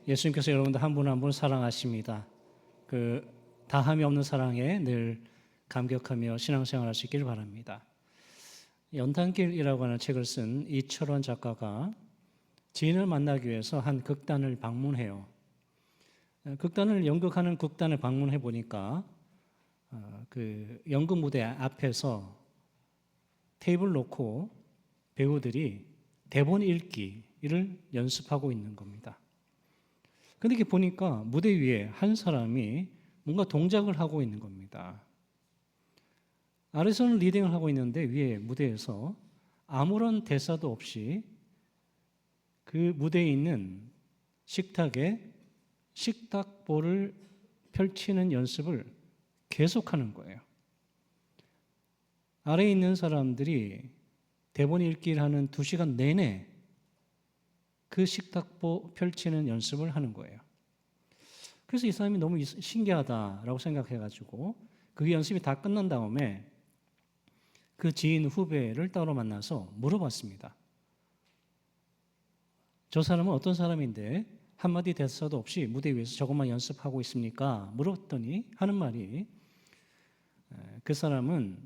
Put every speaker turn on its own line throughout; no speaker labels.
예수님께서 여러분들 한 분 한 분 사랑하십니다. 그 다함이 없는 사랑에 늘 감격하며 신앙생활할 수 있기를 바랍니다. 연탄길이라고 하는 책을 쓴 이철원 작가가 지인을 만나기 위해서 한 극단을 방문해요. 극단을 연극하는 극단을 방문해 보니까 그 연극 무대 앞에서 테이블 놓고 배우들이 대본 읽기를 연습하고 있는 겁니다. 그런데 이렇게 보니까 무대 위에 한 사람이 뭔가 동작을 하고 있는 겁니다. 아래서는 리딩을 하고 있는데 위에 무대에서 아무런 대사도 없이 그 무대에 있는 식탁에 식탁보를 펼치는 연습을 계속하는 거예요. 아래에 있는 사람들이 대본 읽기를 하는 2시간 내내 그 식탁보 펼치는 연습을 하는 거예요. 그래서 이 사람이 너무 신기하다라고 생각해가지고 그 연습이 다 끝난 다음에 그 지인 후배를 따로 만나서 물어봤습니다. 저 사람은 어떤 사람인데 한마디 대사도 없이 무대 위에서 저것만 연습하고 있습니까? 물었더니 하는 말이 그 사람은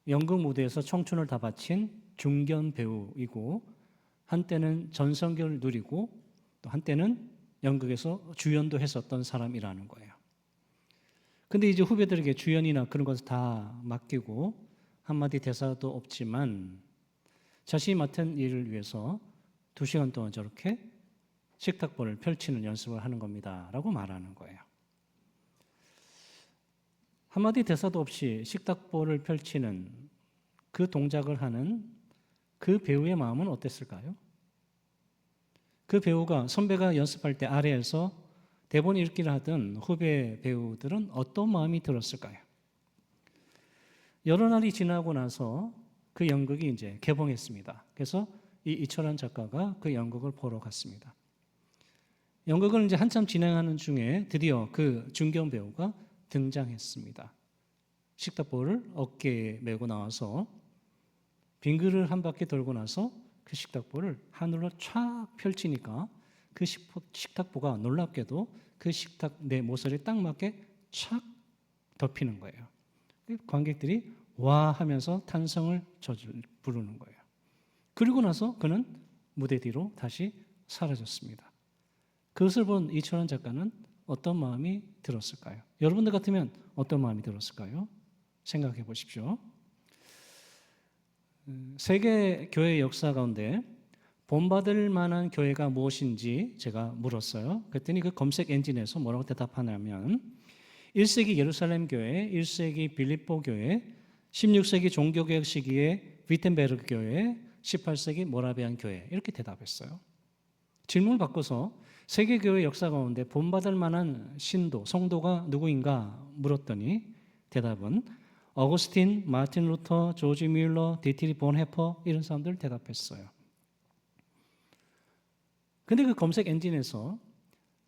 연극 무대에서 청춘을 다 바친 중견 배우이고 한때는 전성기를 누리고 또 한때는 연극에서 주연도 했었던 사람이라는 거예요. 근데 이제 후배들에게 주연이나 그런 것을 다 맡기고 한마디 대사도 없지만 자신이 맡은 일을 위해서 2시간 동안 저렇게 식탁보를 펼치는 연습을 하는 겁니다 라고 말하는 거예요. 한마디 대사도 없이 식탁보를 펼치는 그 동작을 하는 그 배우의 마음은 어땠을까요? 그 배우가 선배가 연습할 때 아래에서 대본 읽기를 하던 후배 배우들은 어떤 마음이 들었을까요? 여러 날이 지나고 나서 그 연극이 이제 개봉했습니다. 그래서 이 이철원 작가가 그 연극을 보러 갔습니다. 연극을 이제 한참 진행하는 중에 드디어 그 중견 배우가 등장했습니다. 식탁보를 어깨에 메고 나와서 빙글을 한 바퀴 돌고 나서 그 식탁보를 하늘로 촥 펼치니까 그 식탁보가 놀랍게도 그 식탁 내 모서리에 딱 맞게 촥 덮이는 거예요. 관객들이 와 하면서 탄성을 부르는 거예요. 그리고 나서 그는 무대 뒤로 다시 사라졌습니다. 그것을 본 이철원 작가는 어떤 마음이 들었을까요? 여러분들 같으면 어떤 마음이 들었을까요? 생각해 보십시오. 세계 교회 역사 가운데 본받을 만한 교회가 무엇인지 제가 물었어요. 그랬더니 그 검색 엔진에서 뭐라고 대답하냐면 1세기 예루살렘 교회, 1세기 빌립보 교회, 16세기 종교개혁 시기에 위텐베르그 교회, 18세기 모라비안 교회 이렇게 대답했어요. 질문을 바꿔서 세계교회 역사 가운데 본받을 만한 신도, 성도가 누구인가 물었더니 대답은 어거스틴, 마틴 루터, 조지 뮬러, 디트리 본헤퍼 이런 사람들 대답했어요. 근데 그 검색 엔진에서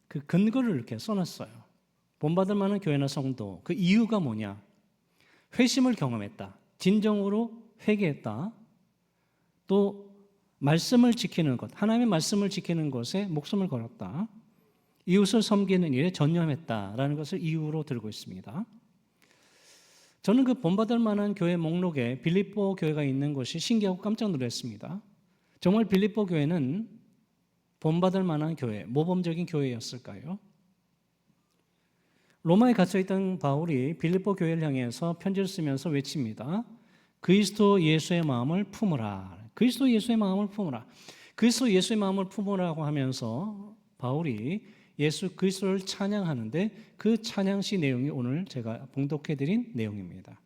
그 근거를 이렇게 써놨어요. 본받을 만한 교회나 성도, 그 이유가 뭐냐? 회심을 경험했다. 진정으로 회개했다. 또 말씀을 지키는 것, 하나님의 말씀을 지키는 것에 목숨을 걸었다. 이웃을 섬기는 일에 전념했다라는 것을 이유로 들고 있습니다. 저는 그 본받을 만한 교회 목록에 빌립보 교회가 있는 것이 신기하고 깜짝 놀랐습니다. 정말 빌립보 교회는 본받을 만한 교회, 모범적인 교회였을까요? 로마에 갇혀있던 바울이 빌립보 교회를 향해서 편지를 쓰면서 외칩니다. 그리스도 예수의 마음을 품으라. 그리스도 예수의 마음을 품으라. 그리스도 예수의 마음을 품으라고 하면서 바울이 예수 그리스도를 찬양하는데 그 찬양시 내용이 오늘 제가 봉독해드린 내용입니다.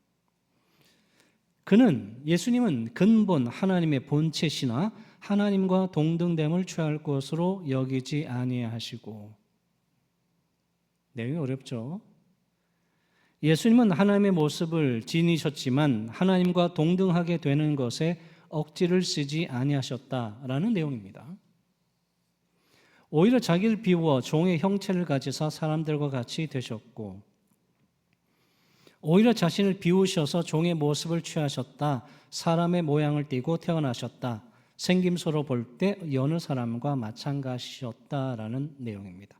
그는 예수님은 근본 하나님의 본체시나 하나님과 동등됨을 취할 것으로 여기지 아니하시고, 내용이 어렵죠. 예수님은 하나님의 모습을 지니셨지만 하나님과 동등하게 되는 것에 억지를 쓰지 아니하셨다라는 내용입니다. 오히려 자기를 비워 종의 형체를 가지사 사람들과 같이 되셨고, 오히려 자신을 비우셔서 종의 모습을 취하셨다. 사람의 모양을 띠고 태어나셨다. 생김새로 볼 때 여느 사람과 마찬가지였다라는 내용입니다.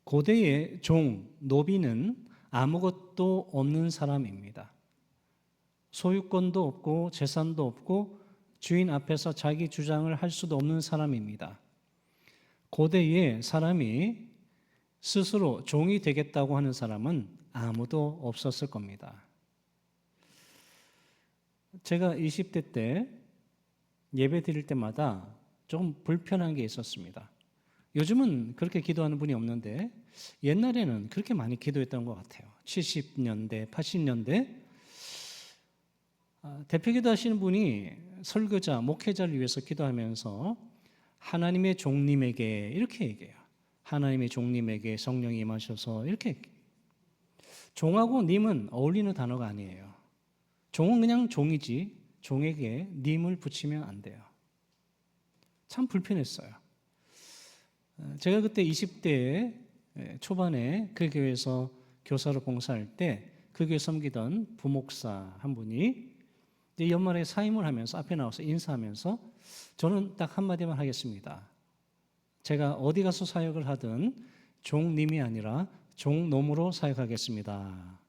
고대의 종, 노비는 아무것도 없는 사람입니다. 소유권도 없고 재산도 없고 주인 앞에서 자기 주장을 할 수도 없는 사람입니다. 고대에 사람이 스스로 종이 되겠다고 하는 사람은 아무도 없었을 겁니다. 제가 20대 때 예배 드릴 때마다 조금 불편한 게 있었습니다. 요즘은 그렇게 기도하는 분이 없는데 옛날에는 그렇게 많이 기도했던 것 같아요. 70년대, 80년대 대표기도 하시는 분이 설교자, 목회자를 위해서 기도하면서 하나님의 종님에게 이렇게 얘기해요. 하나님의 종님에게 성령이 임하셔서 이렇게 얘기해요. 종하고 님은 어울리는 단어가 아니에요. 종은 그냥 종이지 종에게 님을 붙이면 안 돼요. 참 불편했어요. 제가 그때 20대 초반에 그 교회에서 교사로 봉사할 때 그 교회 섬기던 부목사 한 분이 연말에 사임을 하면서 앞에 나와서 인사하면서 저는 딱 한마디만 하겠습니다. 제가 어디 가서 사역을 하든 종님이 아니라 종놈으로 사역하겠습니다.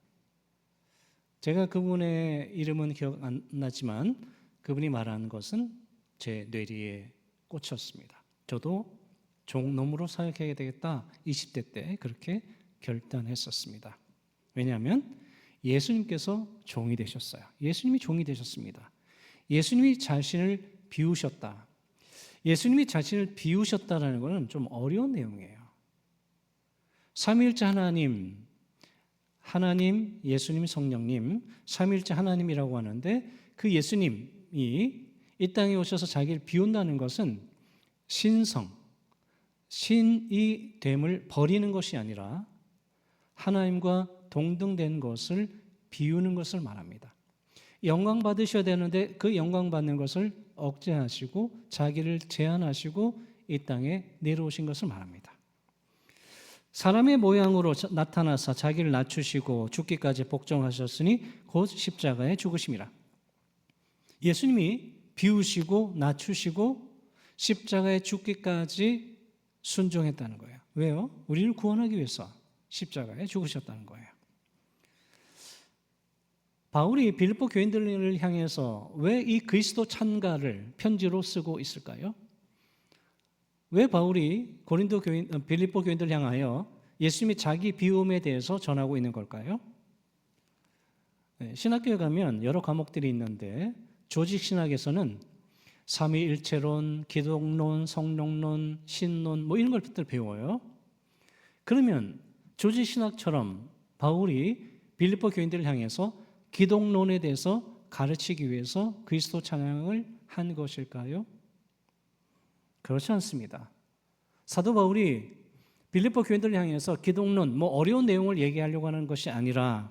제가 그분의 이름은 기억 안 나지만 그분이 말하는 것은 제 뇌리에 꽂혔습니다. 저도 종놈으로 사역해야 되겠다. 20대 때 그렇게 결단했었습니다. 왜냐하면 예수님께서 종이 되셨어요. 예수님이 종이 되셨습니다. 예수님이 자신을 비우셨다. 예수님이 자신을 비우셨다라는 것은 좀 어려운 내용이에요. 삼위일체 하나님, 예수님, 성령님, 삼위일체 하나님이라고 하는데 그 예수님이 이 땅에 오셔서 자기를 비운다는 것은 신성, 신이 됨을 버리는 것이 아니라 하나님과 동등된 것을 비우는 것을 말합니다. 영광 받으셔야 되는데 그 영광 받는 것을 억제하시고 자기를 제한하시고 이 땅에 내려오신 것을 말합니다. 사람의 모양으로 나타나사 자기를 낮추시고 죽기까지 복종하셨으니 곧 십자가에 죽으심이라. 예수님이 비우시고 낮추시고 십자가에 죽기까지 순종했다는 거예요. 왜요? 우리를 구원하기 위해서 십자가에 죽으셨다는 거예요. 바울이 빌립보 교인들을 향해서 왜 이 그리스도 찬가를 편지로 쓰고 있을까요? 왜 바울이 빌립보 교인들을 향하여 예수님이 자기 비움에 대해서 전하고 있는 걸까요? 신학교에 가면 여러 과목들이 있는데 조직신학에서는 삼위일체론, 기독론, 성령론, 신론 이런 것들 배워요. 그러면 조직신학처럼 바울이 빌립보 교인들을 향해서 기독론에 대해서 가르치기 위해서 그리스도 찬양을 한 것일까요? 그렇지 않습니다. 사도 바울이 빌립보 교인들을 향해서 기독론, 어려운 내용을 얘기하려고 하는 것이 아니라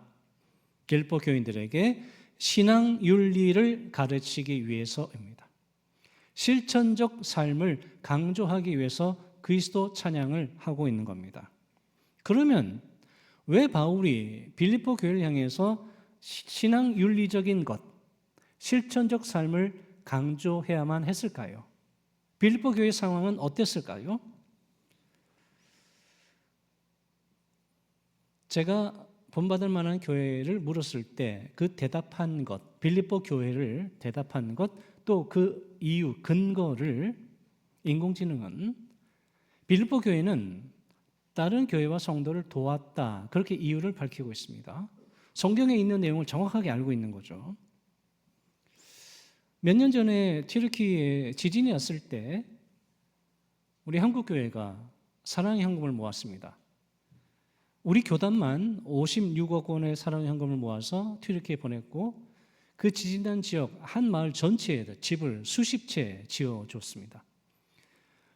빌립보 교인들에게 신앙 윤리를 가르치기 위해서입니다. 실천적 삶을 강조하기 위해서 그리스도 찬양을 하고 있는 겁니다. 그러면 왜 바울이 빌립보 교회를 향해서 신앙 윤리적인 것, 실천적 삶을 강조해야만 했을까요? 빌립보 교회 상황은 어땠을까요? 제가 본받을 만한 교회를 물었을 때 그 대답한 것, 빌립보 교회를 대답한 것, 또 그 이유, 근거를 인공지능은 빌립보 교회는 다른 교회와 성도를 도왔다. 그렇게 이유를 밝히고 있습니다. 성경에 있는 내용을 정확하게 알고 있는 거죠. 몇 년 전에 튀르키예에 지진이 왔을 때 우리 한국교회가 사랑의 헌금을 모았습니다. 우리 교단만 56억 원의 사랑의 헌금을 모아서 튀르키예에 보냈고 그 지진난 지역 한 마을 전체에 집을 수십 채 지어줬습니다.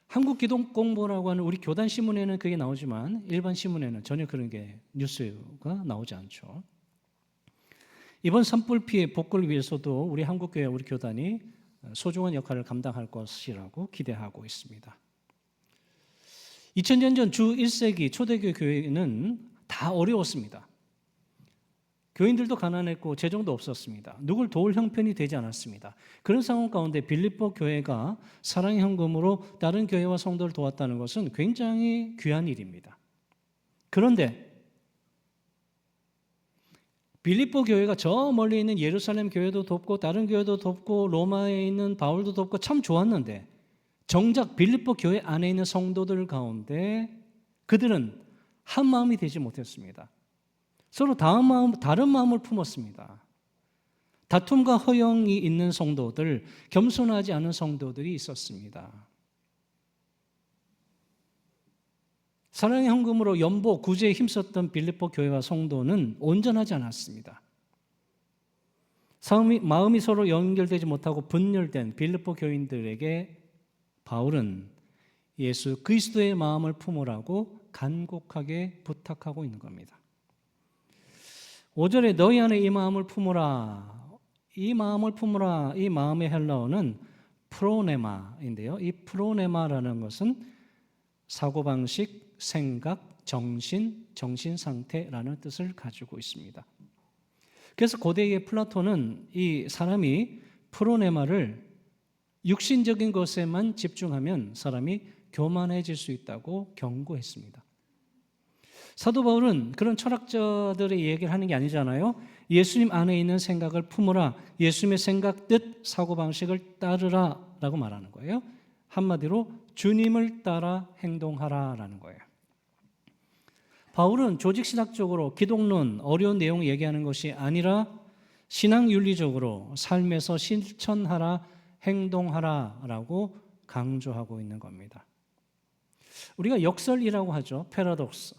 한국기독공보라고 하는 우리 교단 신문에는 그게 나오지만 일반 신문에는 전혀 그런 게 뉴스가 나오지 않죠. 이번 산불 피해 복구를 위해서도 우리 한국교회 우리 교단이 소중한 역할을 감당할 것이라고 기대하고 있습니다. 2000년 전 주 1세기 초대교회 교회는 다 어려웠습니다. 교인들도 가난했고 재정도 없었습니다. 누굴 도울 형편이 되지 않았습니다. 그런 상황 가운데 빌립보 교회가 사랑의 헌금으로 다른 교회와 성도를 도왔다는 것은 굉장히 귀한 일입니다. 그런데 빌립보 교회가 저 멀리 있는 예루살렘 교회도 돕고 다른 교회도 돕고 로마에 있는 바울도 돕고 참 좋았는데 정작 빌립보 교회 안에 있는 성도들 가운데 그들은 한 마음이 되지 못했습니다. 서로 다른 마음을 품었습니다. 다툼과 허영이 있는 성도들, 겸손하지 않은 성도들이 있었습니다. 사랑의 헌금으로 연보 구제에 힘썼던 빌립보 교회와 성도는 온전하지 않았습니다. 마음이 서로 연결되지 못하고 분열된 빌립보 교인들에게 바울은 예수 그리스도의 마음을 품으라고 간곡하게 부탁하고 있는 겁니다. 5절에 너희 안에 이 마음을 품으라. 이 마음을 품으라. 이 마음의 헬라어는 프로네마인데요. 이 프로네마라는 것은 사고방식, 생각, 정신 상태라는 뜻을 가지고 있습니다. 그래서 고대의 플라톤은 이 사람이 프로네마를 육신적인 것에만 집중하면 사람이 교만해질 수 있다고 경고했습니다. 사도 바울은 그런 철학자들의 얘기를 하는 게 아니잖아요. 예수님 안에 있는 생각을 품으라. 예수님의 생각, 뜻, 사고방식을 따르라 라고 말하는 거예요. 한마디로 주님을 따라 행동하라라는 거예요. 바울은 조직신학적으로 기독론, 어려운 내용을 얘기하는 것이 아니라 신앙윤리적으로 삶에서 실천하라, 행동하라라고 강조하고 있는 겁니다. 우리가 역설이라고 하죠. 패러독스.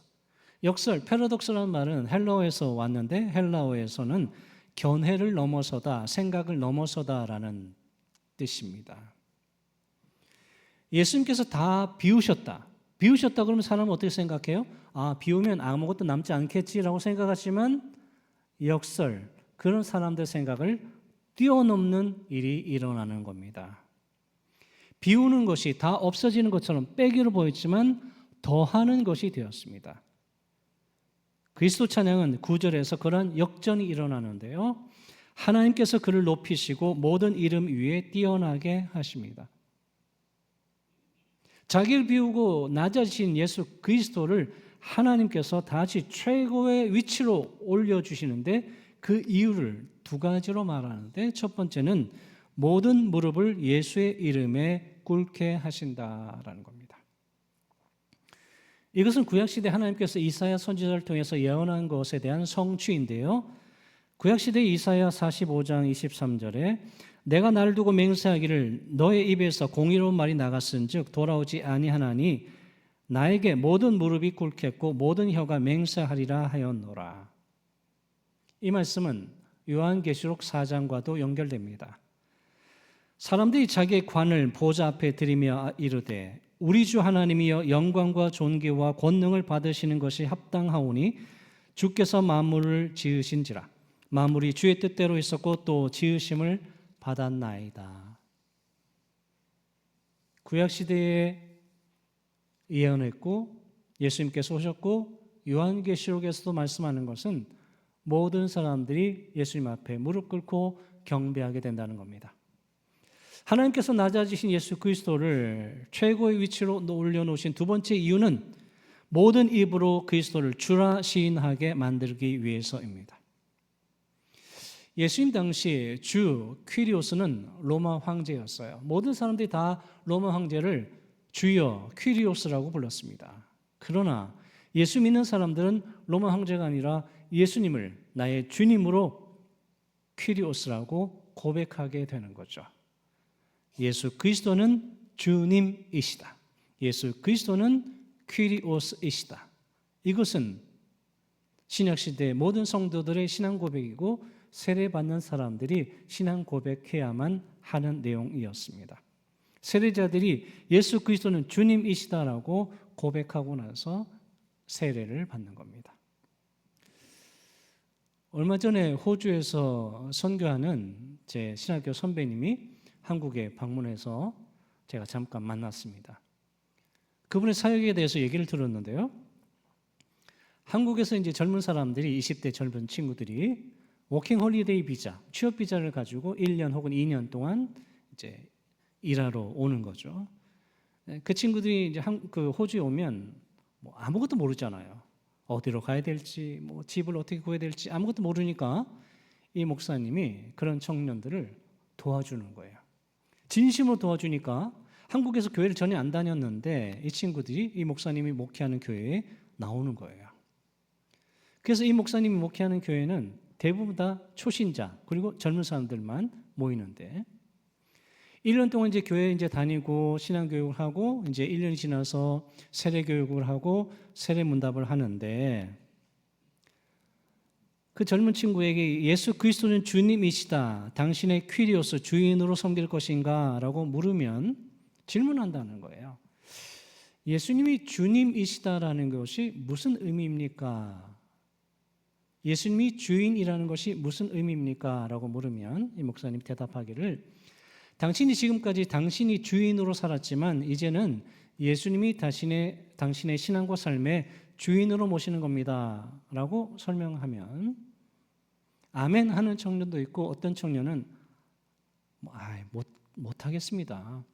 역설, 패러독스라는 말은 헬라어에서 왔는데 헬라어에서는 견해를 넘어서다, 생각을 넘어서다라는 뜻입니다. 예수님께서 다 비우셨다. 비우셨다 그러면 사람은 어떻게 생각해요? 비우면 아무것도 남지 않겠지라고 생각하지만 역설, 그런 사람들 생각을 뛰어넘는 일이 일어나는 겁니다. 비우는 것이 다 없어지는 것처럼 빼기로 보였지만 더하는 것이 되었습니다. 그리스도 찬양은 9절에서 그런 역전이 일어나는데요. 하나님께서 그를 높이시고 모든 이름 위에 뛰어나게 하십니다. 자기를 비우고 낮아지신 예수 그리스도를 하나님께서 다시 최고의 위치로 올려주시는데 그 이유를 두 가지로 말하는데 첫 번째는 모든 무릎을 예수의 이름에 꿇게 하신다라는 겁니다. 이것은 구약시대 하나님께서 이사야 선지자를 통해서 예언한 것에 대한 성취인데요. 구약시대 이사야 45장 23절에 내가 나를 두고 맹세하기를 너의 입에서 공의로운 말이 나갔은즉 돌아오지 아니하나니 나에게 모든 무릎이 꿇겠고 모든 혀가 맹세하리라 하였노라. 이 말씀은 요한계시록 4장과도 연결됩니다. 사람들이 자기의 관을 보좌 앞에 들이며 이르되 우리 주 하나님이여 영광과 존귀와 권능을 받으시는 것이 합당하오니 주께서 만물을 지으신지라. 만물이 주의 뜻대로 있었고 또 지으심을 받았나이다. 구약시대에 예언했고 예수님께서 오셨고 요한계시록에서도 말씀하는 것은 모든 사람들이 예수님 앞에 무릎 꿇고 경배하게 된다는 겁니다. 하나님께서 낮아지신 예수 그리스도를 최고의 위치로 올려놓으신 두 번째 이유는 모든 입으로 그리스도를 주라 시인하게 만들기 위해서입니다. 예수님 당시 주 퀴리오스는 로마 황제였어요. 모든 사람들이 다 로마 황제를 주여 퀴리오스라고 불렀습니다. 그러나 예수 믿는 사람들은 로마 황제가 아니라 예수님을 나의 주님으로 퀴리오스라고 고백하게 되는 거죠. 예수 그리스도는 주님이시다. 예수 그리스도는 퀴리오스이시다. 이것은 신약시대의 모든 성도들의 신앙 고백이고 세례받는 사람들이 신앙 고백해야만 하는 내용이었습니다. 세례자들이 예수 그리스도는 주님이시다라고 고백하고 나서 세례를 받는 겁니다. 얼마 전에 호주에서 선교하는 제 신학교 선배님이 한국에 방문해서 제가 잠깐 만났습니다. 그분의 사역에 대해서 얘기를 들었는데요. 한국에서 이제 젊은 사람들이 20대 젊은 친구들이 워킹 홀리데이 비자, 취업 비자를 가지고 1년 혹은 2년 동안 이제 일하러 오는 거죠. 그 친구들이 이제 그 호주에 오면 뭐 아무것도 모르잖아요. 어디로 가야 될지, 뭐 집을 어떻게 구해야 될지 아무것도 모르니까 이 목사님이 그런 청년들을 도와주는 거예요. 진심으로 도와주니까 한국에서 교회를 전혀 안 다녔는데 이 친구들이 이 목사님이 목회하는 교회에 나오는 거예요. 그래서 이 목사님이 목회하는 교회는 대부분 다 초신자 그리고 젊은 사람들만 모이는데 1년 동안 이제 교회에 이제 다니고 신앙교육을 하고 이제 1년이 지나서 세례교육을 하고 세례문답을 하는데 그 젊은 친구에게 예수 그리스도는 주님이시다. 당신의 퀴리오스 주인으로 섬길 것인가? 라고 물으면 질문한다는 거예요. 예수님이 주님이시다라는 것이 무슨 의미입니까? 예수님이 주인이라는 것이 무슨 의미입니까? 라고 물으면 이 목사님 대답하기를 당신이 지금까지 당신이 주인으로 살았지만 이제는 예수님이 당신의 신앙과 삶의 주인으로 모시는 겁니다. 라고 설명하면 아멘 하는 청년도 있고 어떤 청년은 못하겠습니다.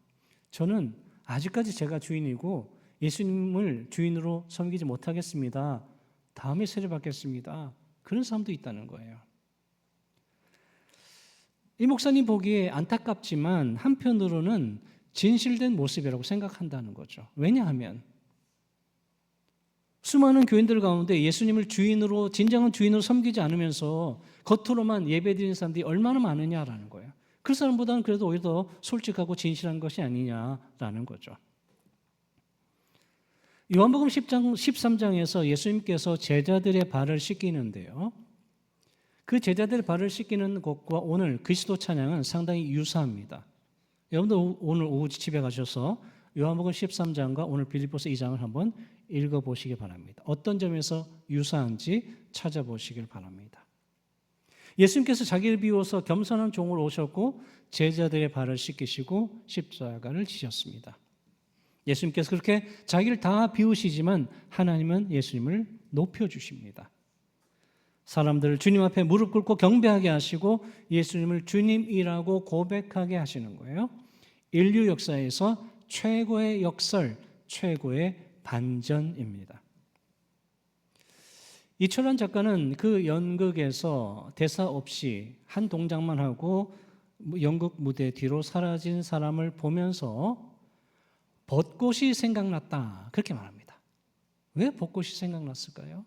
저는 아직까지 제가 주인이고 예수님을 주인으로 섬기지 못하겠습니다. 다음에 세례받겠습니다. 그런 사람도 있다는 거예요. 이 목사님 보기에 안타깝지만 한편으로는 진실된 모습이라고 생각한다는 거죠. 왜냐하면 수많은 교인들 가운데 예수님을 주인으로 진정한 주인으로 섬기지 않으면서 겉으로만 예배드리는 사람들이 얼마나 많으냐라는 거예요. 그 사람보다는 그래도 오히려 더 솔직하고 진실한 것이 아니냐라는 거죠. 요한복음 13장에서 예수님께서 제자들의 발을 씻기는데요. 그 제자들의 발을 씻기는 것과 오늘 그리스도 찬양은 상당히 유사합니다. 여러분들 오늘 오후 집에 가셔서 요한복음 13장과 오늘 빌립보서 2장을 한번 읽어보시기 바랍니다. 어떤 점에서 유사한지 찾아보시길 바랍니다. 예수님께서 자기를 비워서 겸손한 종으로 오셨고 제자들의 발을 씻기시고 십자가를 지셨습니다. 예수님께서 그렇게 자기를 다 비우시지만 하나님은 예수님을 높여주십니다. 사람들을 주님 앞에 무릎 꿇고 경배하게 하시고 예수님을 주님이라고 고백하게 하시는 거예요. 인류 역사에서 최고의 역설, 최고의 반전입니다. 이철환 작가는 그 연극에서 대사 없이 한 동작만 하고 연극 무대 뒤로 사라진 사람을 보면서 벚꽃이 생각났다 그렇게 말합니다. 왜 벚꽃이 생각났을까요?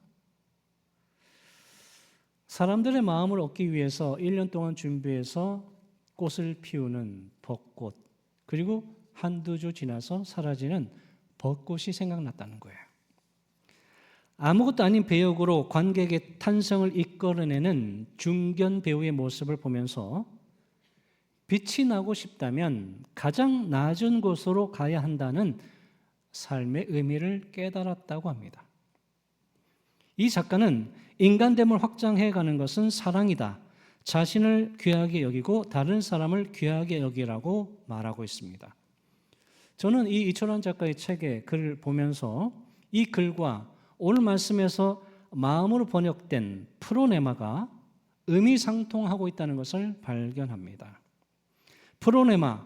사람들의 마음을 얻기 위해서 1년 동안 준비해서 꽃을 피우는 벚꽃 그리고 한두 주 지나서 사라지는 벚꽃이 생각났다는 거예요. 아무것도 아닌 배역으로 관객의 탄성을 이끌어내는 중견 배우의 모습을 보면서 빛이 나고 싶다면 가장 낮은 곳으로 가야 한다는 삶의 의미를 깨달았다고 합니다. 이 작가는 인간됨을 확장해가는 것은 사랑이다. 자신을 귀하게 여기고 다른 사람을 귀하게 여기라고 말하고 있습니다. 저는 이 이철환 작가의 책의 글을 보면서 이 글과 오늘 말씀에서 마음으로 번역된 프로네마가 의미상통하고 있다는 것을 발견합니다. 프로네마,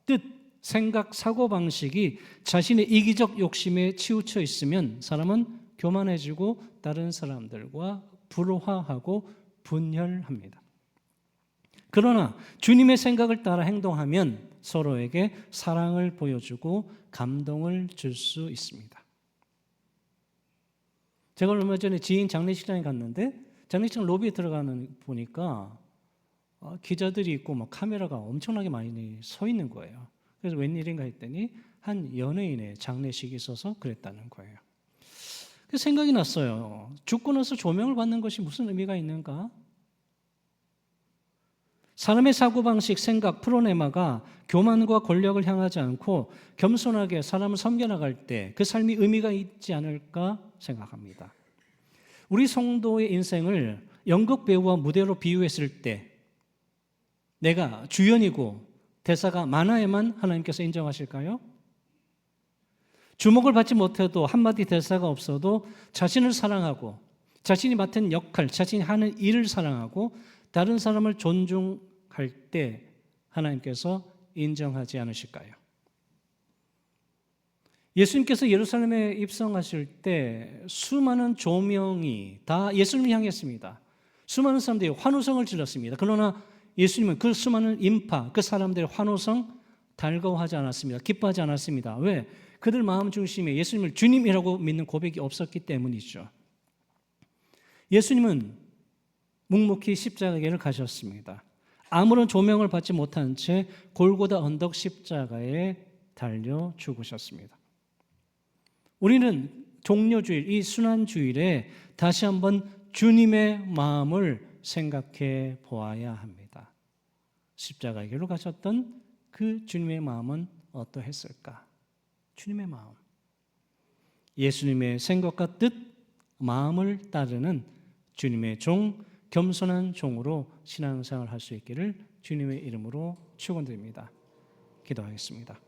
뜻, 생각, 사고방식이 자신의 이기적 욕심에 치우쳐 있으면 사람은 교만해지고 다른 사람들과 불화하고 분열합니다. 그러나 주님의 생각을 따라 행동하면 서로에게 사랑을 보여주고 감동을 줄 수 있습니다. 제가 얼마 전에 지인 장례식장에 갔는데 장례식장 로비에 들어가는 보니까 기자들이 있고 막 카메라가 엄청나게 많이 서 있는 거예요. 그래서 웬일인가 했더니 한 연예인의 장례식이 있어서 그랬다는 거예요. 그래서 생각이 났어요. 죽고 나서 조명을 받는 것이 무슨 의미가 있는가? 사람의 사고방식, 생각, 프로네마가 교만과 권력을 향하지 않고 겸손하게 사람을 섬겨나갈 때 그 삶이 의미가 있지 않을까 생각합니다. 우리 성도의 인생을 연극 배우와 무대로 비유했을 때 내가 주연이고 대사가 많아야만 하나님께서 인정하실까요? 주목을 받지 못해도 한마디 대사가 없어도 자신을 사랑하고 자신이 맡은 역할, 자신이 하는 일을 사랑하고 다른 사람을 존중할 때 하나님께서 인정하지 않으실까요? 예수님께서 예루살렘에 입성하실 때 수많은 조명이 다 예수님을 향했습니다. 수많은 사람들이 환호성을 질렀습니다. 그러나 예수님은 그 수많은 인파, 그 사람들의 환호성 달거워하지 않았습니다. 기뻐하지 않았습니다. 왜? 그들 마음 중심에 예수님을 주님이라고 믿는 고백이 없었기 때문이죠. 예수님은 묵묵히 십자가를 가셨습니다. 아무런 조명을 받지 못한 채 골고다 언덕 십자가에 달려 죽으셨습니다. 우리는 종료주일, 이 순환주일에 다시 한번 주님의 마음을 생각해 보아야 합니다. 십자가의 길로 가셨던 그 주님의 마음은 어떠했을까? 주님의 마음. 예수님의 생각과 뜻, 마음을 따르는 주님의 종, 겸손한 종으로 신앙생활을 할 수 있기를 주님의 이름으로 축원드립니다. 기도하겠습니다.